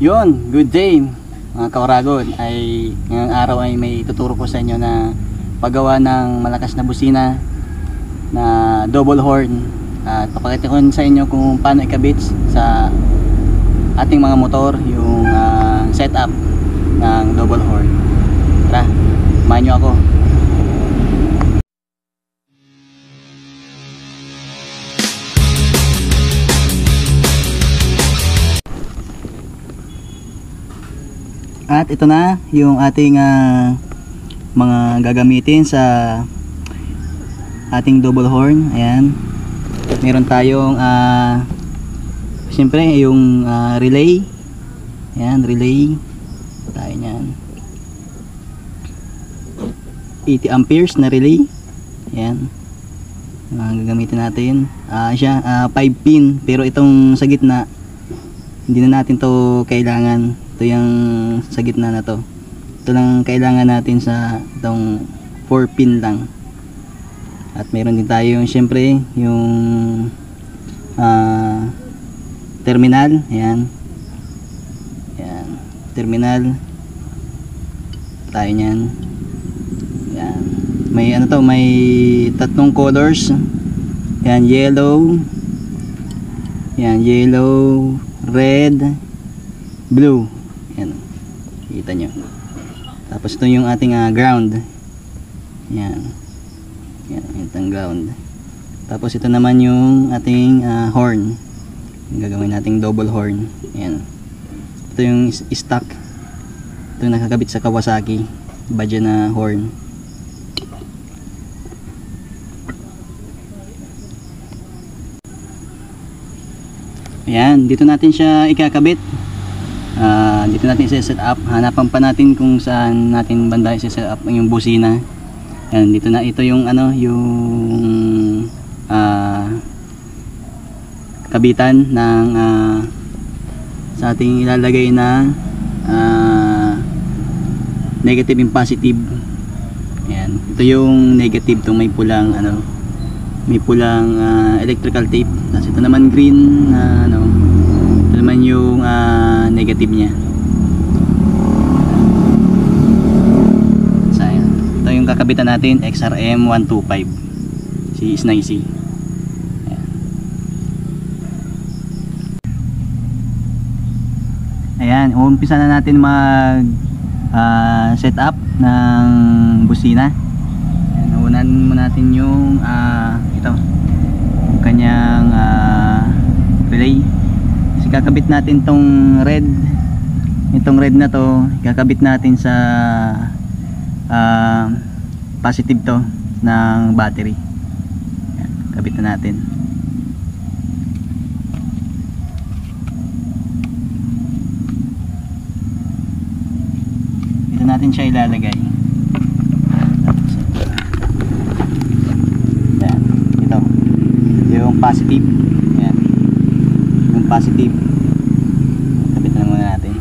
Yun, good day mga kauragon. Ay ngayong araw ay may tuturo ko sa inyo na paggawa ng malakas na busina na double horn. At papakita ko sa inyo kung paano ikabit sa ating mga motor yung setup ng double horn. Tara, samahan nyo ako. At ito na yung ating mga gagamitin sa ating double horn. Ayan. Meron tayong siyempre yung relay. Ayan, relay. Tayo niyan. 80 amperes na relay. Ayan. Gagamitin natin. Siya 5 pin, pero itong sa gitna hindi na natin to kailangan. Ito yung sa gitna na to. Ito lang kailangan natin sa itong 4 pin lang. At meron din tayo yung syempre yung terminal. Ayan. Ayan. Terminal. Tayo niyan. Ayan. May ano to, may tatlong colors. Ayan, yellow. Ayan, yellow, red, blue. Ayan, kita nyo. Tapos ito yung ating ground. Ayan. Ayan, ito ang ground. Tapos ito naman yung ating horn. Yung gagawin nating double horn. Ayan. Ito yung stock. Ito yung nakakabit sa Kawasaki Badya na horn. Ayan, dito natin siya ikakabit. Dito natin i-set up. Hanapan pa natin kung saan natin banda i-set up yung busina. Ayan, dito na ito yung ano, yung kabitan ng sa ating ilalagay na negative and positive. Ayan, ito yung negative, to may pulang ano, may pulang electrical tape. Tapos ito naman green na ano, ito naman yung negative nya. So, ito yung kakabitan natin, XRM 125 si Snacy. Ayan, umpisa na natin mag set up ng busina. Ayan, unahan muna natin yung ito, yung kanyang relay. Kasi kakabit natin tong red, itong red na to, kakabit natin sa positive to ng battery. Ayan, kabit na natin. Dito natin siya ilalagay. Ayan, ito yung positive. Ayan, yung positive. Kabit na muna natin.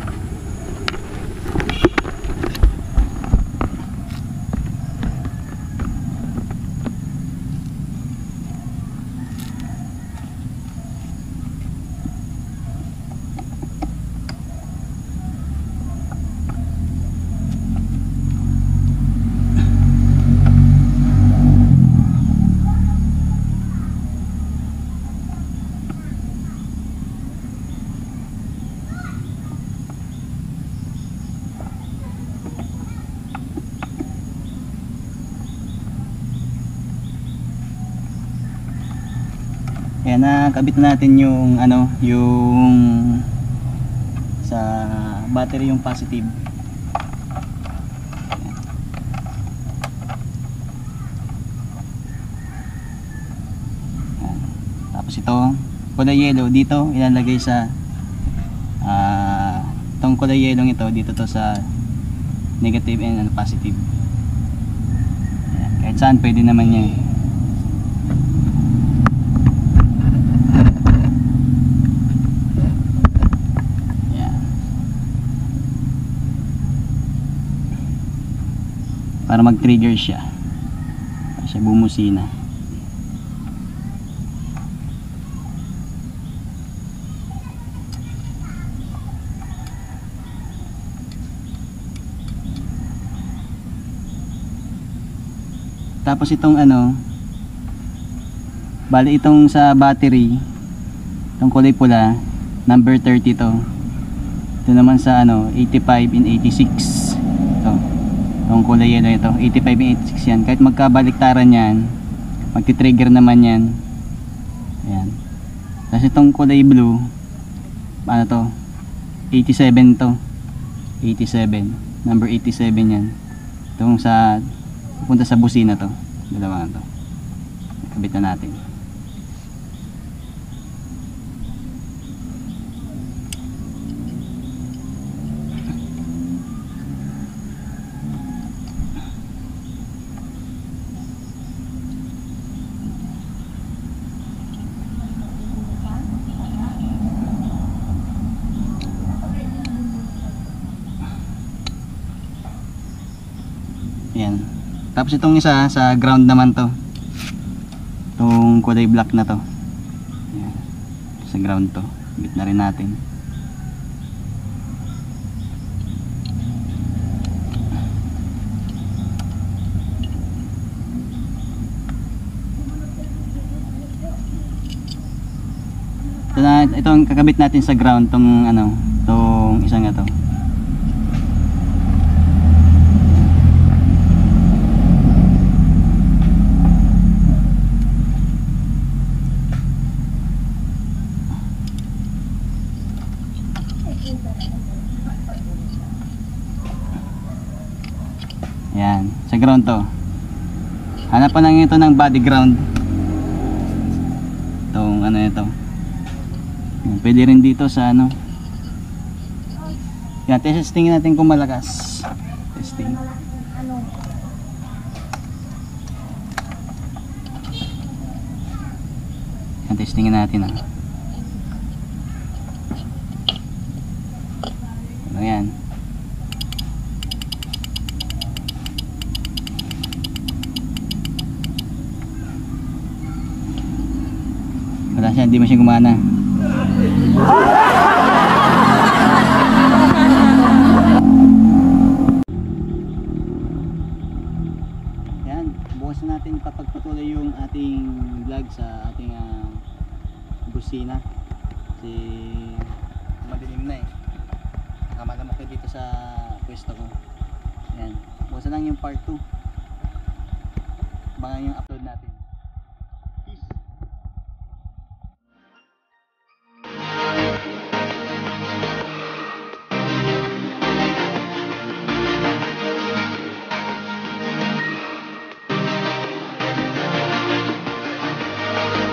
Ayan, nakabit na natin yung ano, yung sa battery yung positive. Ayan. Tapos ito, kulay yellow dito ilalagay sa itong kulay yellow ito dito to sa negative and positive. Ayan, kahit saan pwede naman yan. Para mag-trigger siya. Para siya bumusina. Tapos itong ano, bali itong sa battery, itong kulay pula, number 30 to. Ito naman sa ano, 85 and 86. Ito. Itong kulay yellow ito, 85 and 86 yan. Kahit magkabaliktaran yan, magti-trigger naman yan. Ayan. Tapos itong kulay blue, ano to, 87 to. 87, number 87 yan. Itong sa pupunta sa busina to, dalawa na to. Kabit na natin. Ayan. Tapos itong isa sa ground naman to. Itong kulay black na to. Ayan. Sa ground to. Bit na rin natin. Itong kakabit natin sa ground tong ano, tong isang ito. Yan, sa ground to. Hanapan lang ito ng body ground. Itong ano ito. Yan, pwede rin dito sa ano. Yan, testing natin kung malakas. Testing. Yan, testingin natin ah. Ano yan? Wala siya, hindi mo siya gumana. Yan, bukas natin papagpatuloy yung ating vlog sa ating busina. Kasi madilim na eh. Nakamalamok na dito sa pwesto ko. Yan, bukas na lang yung part 2. Abangan yung upload.